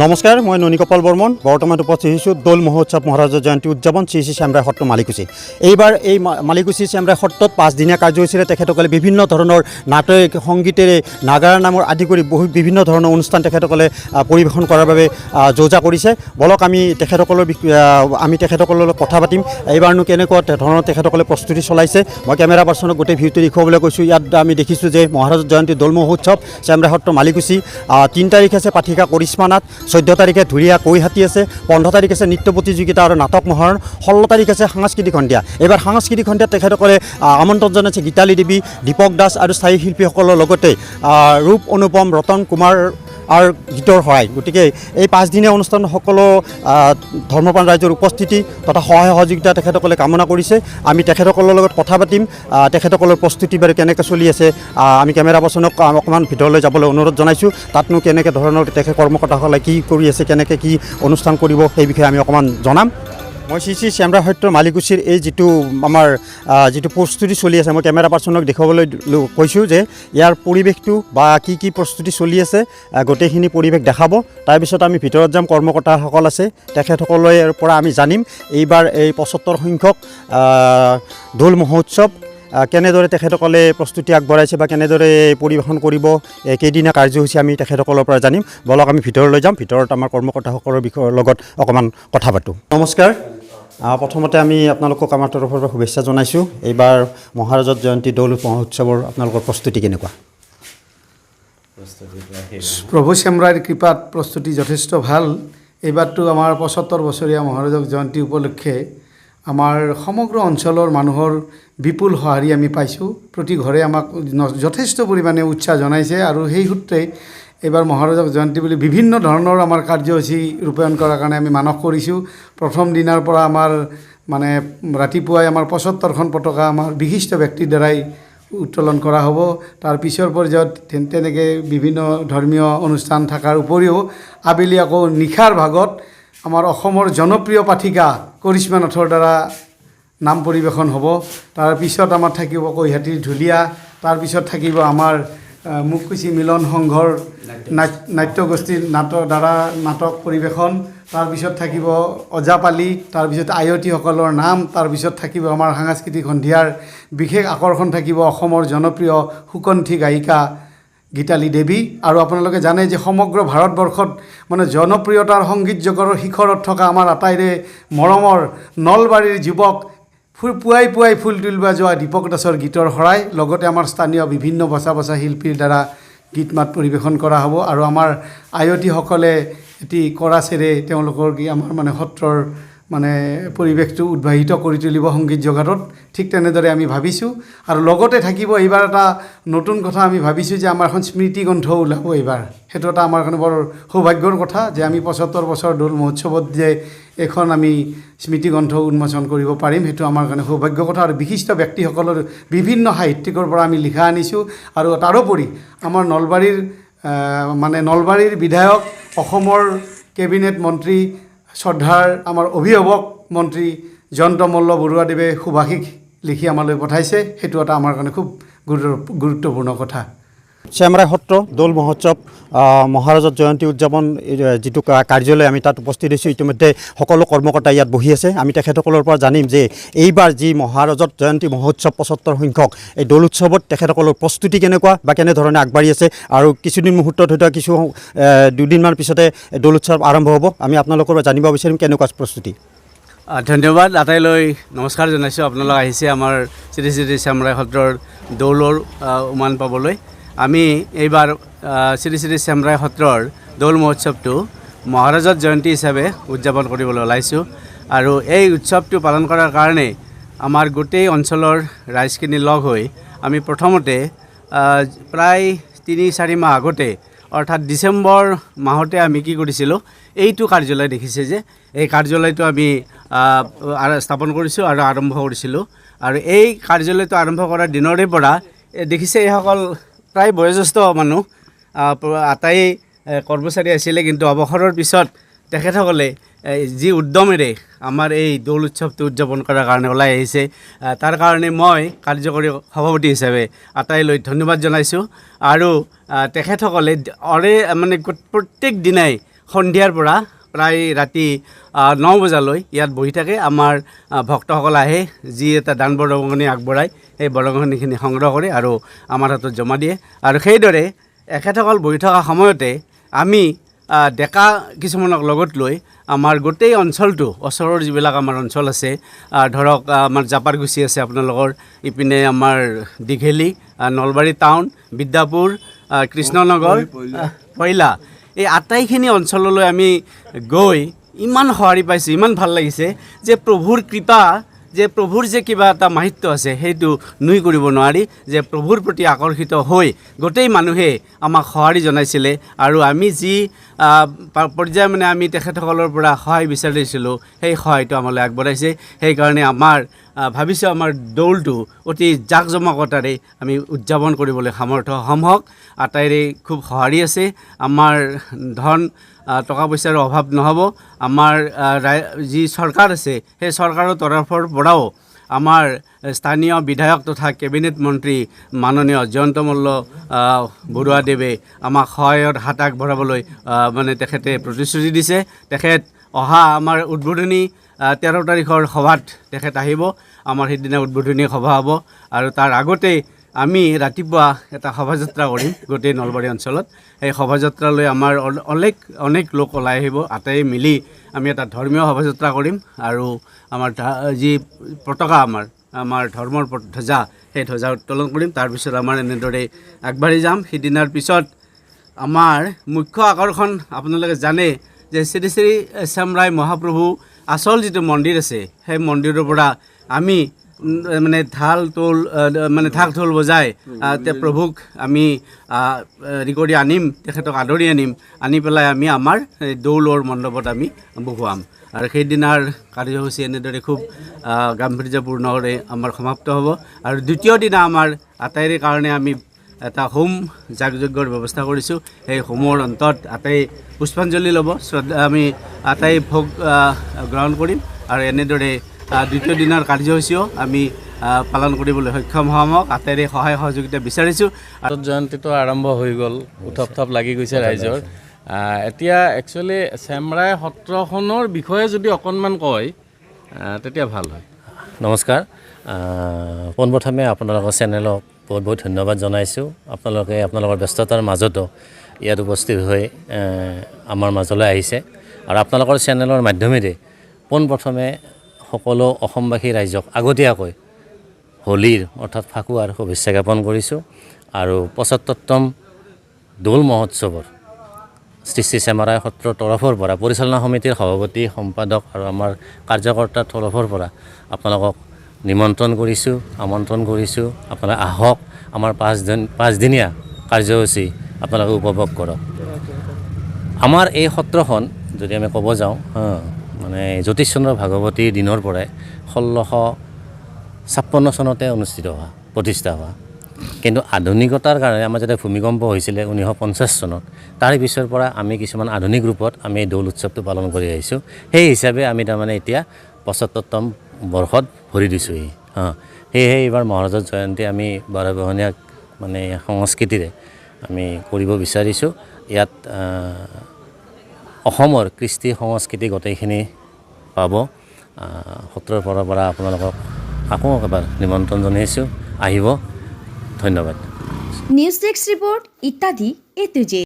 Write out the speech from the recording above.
নমস্কাৰ, মই ননীকপাল বৰ্মন বৰ্তমান উপস্থিত হৈছোঁ দৌল মহোৎসৱ মহাৰাজৰ জয়ন্তী উদযাপন শ্ৰী শ্ৰী শ্যামৰাই সত্ৰ মালিকুছি। এইবাৰ এই মালিকুছি শ্যামৰাই সত্ৰত 5 দিনীয়া কাৰ্যসূচীৰে তেখেতসকলে বিভিন্ন ধৰণৰ নাটক সংগীতেৰে নাগাৰা নামৰ আদি কৰি বিভিন্ন ধৰণৰ অনুষ্ঠান তেখেতসকলে পৰিৱেশন কৰাৰ বাবে যোজা কৰিছে। বলক আমি তেখেতসকলৰ লগত কথা পাতিম। এইবাৰনো কেনেকুৱা ধৰণৰ তেখেতসকলে প্ৰস্তুতি চলাইছে। মই কেমেৰা পাৰ্চনক গোটেই ভিউটো দেখুৱাবলৈ কৈছোঁ। ইয়াত আমি দেখিছোঁ যে মহাৰাজৰ জয়ন্তী দৌল মহোৎসৱ শ্যামৰাই সত্ৰ মালিকুছি 3 তাৰিখ আছে পাঠিকা কৰিশ্মা নাথ, 14 তাৰিখে ধুৰীয়া কৈহাতী আছে, 15 তাৰিখ আছে নৃত্য প্ৰতিযোগিতা আৰু নাটক মহৰণ, 16 তাৰিখ আছে সাংস্কৃতিক সন্ধিয়া। এইবাৰ সাংস্কৃতিক সন্ধিয়াত তেখেতসকলে আমন্ত্ৰণ জনাইছে গীতালী দেৱী, দীপক দাস আৰু স্থায়ী শিল্পীসকলৰ লগতে ৰূপ অনুপম, ৰতন কুমাৰ আৰু গীতৰ সহায়। গতিকে এই 5 দিনীয়া অনুষ্ঠান সকলো ধৰ্মপ্ৰাণ ৰাইজৰ উপস্থিতি তথা সহায় সহযোগিতা তেখেতসকলে কামনা কৰিছে। আমি তেখেতসকলৰ লগত কথা পাতিম। তেখেতসকলৰ প্ৰস্তুতি বাৰু কেনেকৈ চলি আছে আমি কেমেৰা পাৰ্চনক অকণমান ভিতৰলৈ যাবলৈ অনুৰোধ জনাইছোঁ। তাতনো কেনেকৈ ধৰণৰ তেখেত কৰ্মকৰ্তাসকলে কি কৰি আছে, কেনেকৈ কি অনুষ্ঠান কৰিব সেই বিষয়ে আমি অকণমান জনাম। মই শ্ৰী শ্ৰী শ্যামৰাই সত্ৰৰ মালিকুছিৰ এই যিটো আমাৰ যিটো প্ৰস্তুতি চলি আছে, মই কেমেৰা পাৰ্চনক দেখুৱাবলৈ কৈছোঁ যে ইয়াৰ পৰিৱেশটো বা কি প্ৰস্তুতি চলি আছে গোটেইখিনি পৰিৱেশ দেখাব। তাৰপিছত আমি ভিতৰত যাম, কৰ্মকৰ্তাসকল আছে তেখেতসকলৰ পৰা আমি জানিম এইবাৰ এই 75 সংখ্যক দৌল মহোৎসৱ কেনেদৰে তেখেতসকলে প্ৰস্তুতি আগবঢ়াইছে বা কেনেদৰে পৰিৱেশন কৰিব কেইদিনীয়া কাৰ্যসূচী আমি তেখেতসকলৰ পৰা জানিম। বলক আমি ভিতৰলৈ যাম, ভিতৰত আমাৰ কৰ্মকৰ্তাসকলৰ লগত অকণমান কথা পাতোঁ। নমস্কাৰ, প্ৰথমতে আমি আপোনালোকক আমাৰ তৰফৰ পৰা শুভেচ্ছা জনাইছোঁ। এইবাৰ মহাৰাজৰ জয়ন্তী দৌল মহোৎসৱৰ আপোনালোকৰ প্ৰস্তুতি কেনেকুৱা? প্ৰভু শ্যামৰায়ৰ কৃপাত প্ৰস্তুতি যথেষ্ট ভাল। এইবাৰতো আমাৰ 75 বছৰীয়া মহাৰাজক জয়ন্তী উপলক্ষে আমাৰ সমগ্ৰ অঞ্চলৰ মানুহৰ বিপুল সঁহাৰি আমি পাইছোঁ। প্ৰতি ঘৰে আমাক যথেষ্ট পৰিমাণে উৎসাহ জনাইছে আৰু সেই সূত্ৰে এইবাৰ মহাৰাজক জয়ন্তী বুলি বিভিন্ন ধৰণৰ আমাৰ কাৰ্যসূচী ৰূপায়ণ কৰাৰ কাৰণে আমি মানস কৰিছোঁ। প্ৰথম দিনাৰ পৰা আমাৰ মানে ৰাতিপুৱাই আমাৰ 75খন পতাকা আমাৰ বিশিষ্ট ব্যক্তিৰ দ্বাৰাই উত্তোলন কৰা হ'ব। তাৰ পিছৰ পৰ্যায়ত তেনেকৈ বিভিন্ন ধৰ্মীয় অনুষ্ঠান থকাৰ উপৰিও আবেলি আকৌ নিশাৰ ভাগত আমাৰ অসমৰ জনপ্ৰিয় পাঠিকা কৰিশ্মা নাথৰ দ্বাৰা নাম পৰিৱেশন হ'ব। তাৰপিছত আমাৰ থাকিব কৈহাতীৰ ঢুলীয়া, তাৰপিছত থাকিব আমাৰ মুকুচি মিলন সংঘৰ নাট্যগোষ্ঠীৰ দ্বাৰা নাটক পৰিৱেশন, তাৰপিছত থাকিব ওজাপালি, তাৰপিছত আয়তীসকলৰ নাম, তাৰপিছত থাকিব আমাৰ সাংস্কৃতিক সন্ধিয়াৰ বিশেষ আকৰ্ষণ থাকিব অসমৰ জনপ্ৰিয় সুকণ্ঠী গায়িকা গীতালী দেৱী। আৰু আপোনালোকে জানে যে সমগ্ৰ ভাৰতবৰ্ষত মানে জনপ্ৰিয়তাৰ সংগীত জগতৰ শিখৰত থকা আমাৰ আটাইৰে মৰমৰ নলবাৰীৰ যুৱক পুৱাই ফুল তুলিব যোৱা দীপক দাসৰ গীতৰ শৰাই, লগতে আমাৰ স্থানীয় বিভিন্ন বচা শিল্পীৰ দ্বাৰা গীত মাত পৰিৱেশন কৰা হ'ব। আৰু আমাৰ আয়তীসকলে এটি কৰাচেৰে তেওঁলোকৰ আমাৰ মানে সত্ৰৰ মানে পৰিৱেশটো উদ্ভাসিত কৰি তুলিব সংগীত জগতত। ঠিক তেনেদৰে আমি ভাবিছোঁ। আৰু লগতে থাকিব এইবাৰ এটা নতুন কথা আমি ভাবিছোঁ যে আমাৰ এখন স্মৃতিগ্ৰন্থ ওলাব এইবাৰ। সেইটো এটা আমাৰ কাৰণে বৰ সৌভাগ্যৰ কথা যে আমি 75 বছৰ দৌল মহোৎসৱত যে এখন আমি স্মৃতিগ্ৰন্থ উন্মোচন কৰিব পাৰিম, সেইটো আমাৰ কাৰণে সৌভাগ্য কথা। আৰু বিশিষ্ট ব্যক্তিসকলৰ বিভিন্ন সাহিত্যিকৰ পৰা আমি লিখা আনিছোঁ। আৰু তাৰোপৰি আমাৰ নলবাৰীৰ বিধায়ক, অসমৰ কেবিনেট মন্ত্ৰী, শ্ৰদ্ধাৰ আমাৰ অভিভাৱক মন্ত্ৰী জয়ন্ত মল্ল বৰুৱাদেৱে সুভাষিক লিখি আমালৈ পঠাইছে। সেইটো এটা আমাৰ কাৰণে খুব গুৰুত্বপূৰ্ণ কথা। শ্যামৰাই সত্ৰ দৌল মহোৎসৱ মহাৰাজৰ জয়ন্তী উদযাপন যিটো কাৰ্যালয় আমি তাত উপস্থিত হৈছোঁ। ইতিমধ্যে সকলো কৰ্মকৰ্তা ইয়াত বহি আছে। আমি তেখেতসকলৰ পৰা জানিম যে এইবাৰ যি মহাৰাজৰ জয়ন্তী মহোৎসৱ 75 সংখ্যক এই দৌল উৎসৱত তেখেতসকলৰ প্ৰস্তুতি কেনেকুৱা বা কেনেধৰণে আগবাঢ়ি আছে আৰু কিছুদিন মুহূৰ্তত হয়তো দুদিনমান পিছতে দৌল উৎসৱ আৰম্ভ হ'ব। আমি আপোনালোকৰ পৰা জানিব বিচাৰিম কেনেকুৱা প্ৰস্তুতি। ধন্যবাদ। আটাইলৈ নমস্কাৰ জনাইছোঁ। আপোনালোক আহিছে আমাৰ শ্ৰী শ্ৰী শ্যামৰাই সত্ৰৰ দৌলৰ উমান পাবলৈ। আমি এইবাৰ শ্ৰী শ্ৰী শ্যামৰাই সত্ৰৰ দৌল মহোৎসৱটো মহাৰাজৰ জয়ন্তী হিচাপে উদযাপন কৰিবলৈ ওলাইছোঁ। আৰু এই উৎসৱটো পালন কৰাৰ কাৰণে আমাৰ গোটেই অঞ্চলৰ ৰাইজখিনি লগ হৈ আমি প্ৰথমতে প্ৰায় 3-4 মাহ আগতে অৰ্থাৎ ডিচেম্বৰ মাহতে আমি কি কৰিছিলোঁ, এইটো কাৰ্যালয় দেখিছে যে এই কাৰ্যালয়টো আমি স্থাপন কৰিছোঁ আৰু আৰম্ভ কৰিছিলোঁ। আৰু এই কাৰ্যালয়টো আৰম্ভ কৰাৰ দিনৰে পৰা দেখিছে এইসকল প্ৰায় বয়োজ্যেষ্ঠ মানুহ আটাই কৰ্মচাৰী আছিলে, কিন্তু অৱসৰৰ পিছত তেখেতসকলে যি উদ্যমেৰে আমাৰ এই দৌল উৎসৱটো উদযাপন কৰাৰ কাৰণে ওলাই আহিছে, তাৰ কাৰণে মই কাৰ্যকৰী সভাপতি হিচাপে আটাইলৈ ধন্যবাদ জনাইছোঁ। আৰু তেখেতসকলে প্ৰত্যেক দিনাই সন্ধিয়াৰ পৰা প্ৰায় ৰাতি 9 বজালৈ ইয়াত বহি থাকে। আমাৰ ভক্তসকল আহে, যি এটা দান বৰঙণি আগবঢ়ায় সেই বৰঙণিখিনি সংগ্ৰহ কৰে আৰু আমাৰ হাতত জমা দিয়ে। আৰু সেইদৰে এখেতসকল বহি থকা সময়তে আমি ডেকা কিছুমানক লগত লৈ আমাৰ গোটেই অঞ্চলটো, ওচৰৰ যিবিলাক আমাৰ অঞ্চল আছে, ধৰক আমাৰ জাপাৰগুচি আছে আপোনালোকৰ, ইপিনে আমাৰ দীঘেলী, নলবাৰী টাউন, বিদ্যাপুৰ, কৃষ্ণনগৰ, পইলা, এই আটাইখিনি অঞ্চললৈ আমি গৈ ইমান সঁহাৰি পাইছোঁ, ইমান ভাল লাগিছে যে প্ৰভুৰ কৃপা, যে প্ৰভুৰ যে কিবা এটা মাহিত্য আছে সেইটো নুই কৰিব নোৱাৰি, যে প্ৰভুৰ প্ৰতি আকৰ্ষিত হৈ গোটেই মানুহে আমাক সঁহাৰি জনাইছিলে। আৰু আমি যি পৰ্যায় মানে আমি তেখেতসকলৰ পৰা সহায় বিচাৰিছিলোঁ সেই সহায়টো আমালৈ আগবঢ়াইছে। সেইকাৰণে আমাৰ ভাবিছোঁ আমাৰ দৌলটো অতি জাক জমকতাৰে আমি উদযাপন কৰিবলৈ সামৰ্থ্য হওক। আটাইৰে খুব সঁহাৰি আছে। আমাৰ ধন টকা পইচাৰ অভাৱ নহ'ব। আমাৰ যি চৰকাৰ আছে সেই চৰকাৰৰ তৰফৰ পৰাও আমাৰ স্থানীয় বিধায়ক তথা কেবিনেট মন্ত্ৰী মাননীয় জয়ন্ত মল্ল বৰুৱাদেৱে আমাক সহায়ৰ হাত আগবঢ়াবলৈ মানে তেখেতে প্ৰতিশ্ৰুতি দিছে। তেখেত অহা আমাৰ উদ্বোধনী 13 তাৰিখৰ সভাত তেখেত আহিব। আমাৰ সেইদিনা উদ্বোধনী সভা হ'ব আৰু তাৰ আগতেই আমি ৰাতিপুৱা এটা শোভাযাত্ৰা কৰিম গোটেই নলবাৰী অঞ্চলত। এই শোভাযাত্ৰালৈ আমাৰ অনেক লোক ওলাই আহিব। আটাই মিলি আমি এটা ধৰ্মীয় শোভাযাত্ৰা কৰিম আৰু আমাৰ যি পতাকা আমাৰ ধৰ্মৰ ধ্বজা, সেই ধ্বজা উত্তোলন কৰিম। তাৰপিছত আমাৰ এনেদৰে আগবাঢ়ি যাম। সিদিনাৰ পিছত আমাৰ মুখ্য আকৰ্ষণ আপোনালোকে জানে যে শ্ৰী শ্ৰী শ্যামৰাই মহাপ্ৰভু আচল যিটো মন্দিৰ আছে সেই মন্দিৰৰ পৰা আমি মানে ঢাক ঢোল বজাই প্ৰভুক আমি কৰি আনিম, তেখেতক আদৰি আনি পেলাই আমি আমাৰ দৌলৰ মণ্ডপত আমি বহুৱাম। আৰু সেইদিনাৰ কাৰ্যসূচী এনেদৰে খুব গাম্ভীৰ্যপূৰ্ণৰে আমাৰ সমাপ্ত হ'ব। আৰু দ্বিতীয় দিনা আমাৰ আটাইৰে কাৰণে আমি এটা হোম যাগযজ্ঞৰ ব্যৱস্থা কৰিছোঁ। সেই হোমৰ অন্তত আটাই পুষ্পাঞ্জলি ল'ব, আমি আটাই ভোগ গ্ৰহণ কৰিম আৰু এনেদৰে দ্বিতীয় দিনৰ কাৰ্যসূচীও আমি পালন কৰিবলৈ সক্ষম হ'ম। আটাইৰে সহায় সহযোগিতা বিচাৰিছোঁ। জয়ন্তীটো আৰম্ভ হৈ গ'ল, উথপ থপ লাগি গৈছে ৰাইজৰ। এতিয়া একচুৱেলি চেমৰাই সত্ৰখনৰ বিষয়ে যদি অকণমান কয় তেতিয়া ভাল হয়। নমস্কাৰ, পোনপ্ৰথমে আপোনালোকৰ চেনেলক বহুত বহুত ধন্যবাদ জনাইছোঁ। আপোনালোকে আপোনালোকৰ ব্যস্ততাৰ মাজতো ইয়াত উপস্থিত হৈ আমাৰ মাজলৈ আহিছে আৰু আপোনালোকৰ চেনেলৰ মাধ্যমেৰে পোনপ্ৰথমে সকলো অসমবাসী ৰাইজক আগতীয়াকৈ হোলীৰ অৰ্থাৎ ফাকুৱাৰ শুভেচ্ছা জ্ঞাপন কৰিছোঁ। আৰু ৭৫তম দৌল মহোৎসৱৰ শ্ৰী শ্ৰী চেমৰাই সত্ৰৰ তৰফৰ পৰা, পৰিচালনা সমিতিৰ সভাপতি, সম্পাদক আৰু আমাৰ কাৰ্যকৰ্তাৰ তৰফৰ পৰা আপোনালোকক আমন্ত্ৰণ কৰিছোঁ। আপোনালোকে আহক, আমাৰ 5 দিনীয়া কাৰ্যসূচী আপোনালোকে উপভোগ কৰক। আমাৰ এই সত্ৰখন যদি আমি ক'ব যাওঁ, মানে জ্যোতিষ চন্দ্ৰ ভাগৱতীৰ দিনৰ পৰাই 1656 চনতে প্ৰতিষ্ঠা হোৱা। কিন্তু আধুনিকতাৰ কাৰণে আমাৰ যেতিয়া ভূমিকম্প হৈছিলে 1950 চনত, তাৰ পিছৰ পৰা আমি কিছুমান আধুনিক ৰূপত আমি দৌল উৎসৱটো পালন কৰি আহিছোঁ। সেই হিচাপে আমি তাৰমানে এতিয়া ৭৫তম বৰ্ষত ভৰি দিছোঁহি। সেয়েহে এইবাৰ মহাৰাজৰ জয়ন্তী আমি 12 বহনীয়া মানে সংস্কৃতিৰে আমি কৰিব বিচাৰিছোঁ। ইয়াত অসমৰ কৃষ্টি সংস্কৃতি গোটেইখিনি পাব। সত্ৰৰ পৰা আপোনালোকক আকৌ এবাৰ নিমন্ত্ৰণ জনাইছোঁ, আহিব। ধন্যবাদ। নিউজ ডেস্ক ৰিপোৰ্ট ইত্যাদি A to Z।